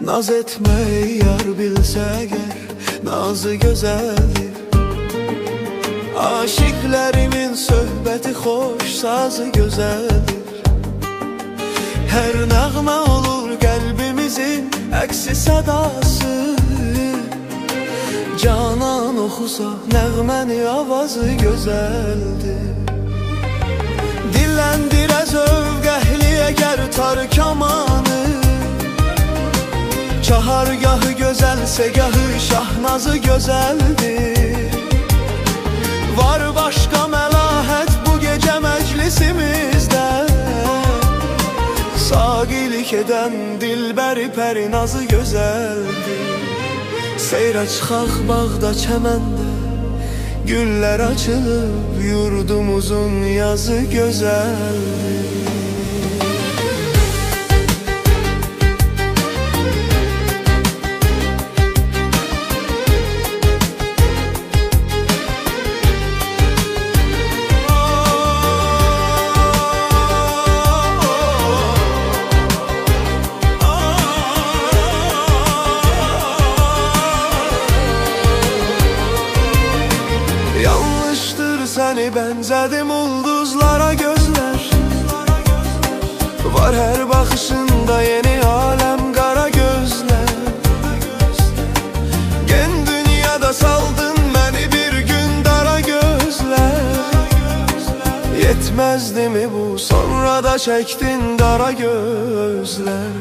Naz etmeyi yar bilsə əgər, nazı gözəldir. Aşıqlərimin söhbəti xoş, sazı gözəldir. Hər nəğmə olur qəlbimizin əksi sədası. Canan oxusa nəğməni avazı gözəldir. Dilləndirə zövq əhli əgər tar kamanı. Çahargahı gözəlsə gahı şahnazı gözəldir. Var başqa məlahət bu gecə məclisimizdə. Saqilik edən dilbəri pərinazı gözəldir. Seyrə çıxaq bağda çəməndə, güllər açılıb yurdumuzun yazı gözəldir. Səni bənzədim ulduzlara gözlər. Var hər baxışında yeni aləm qara gözlər. Gen dünyada saldın məni bir gün dara gözlər. Yetməzdi mi bu sonra da çəkdin dara gözlər.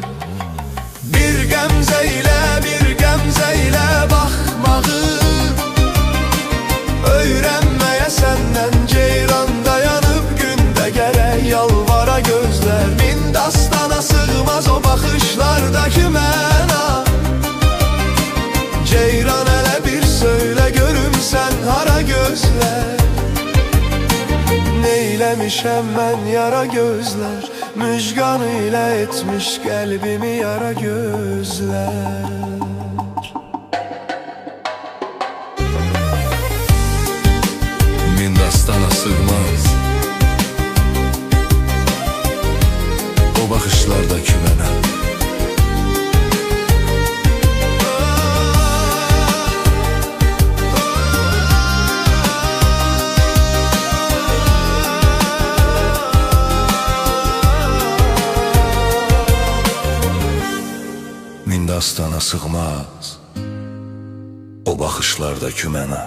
Bir qəmzə ilə baxmağı öyrənməyə səndən ceyran dayanıb gündə gərək yalvara gözlər. Min dastana sığmaz o baxışlardakı məna. Ceyran hələ bir söylə görüm sən hara gözlər. Neyləmişəm mən yara gözlər, müjgan ilə etmiş qəlbimi yara gözlər. Min dastana sığmaz o baxışlardakı mənə. Min dastana sığmaz o baxışlardakı mənə.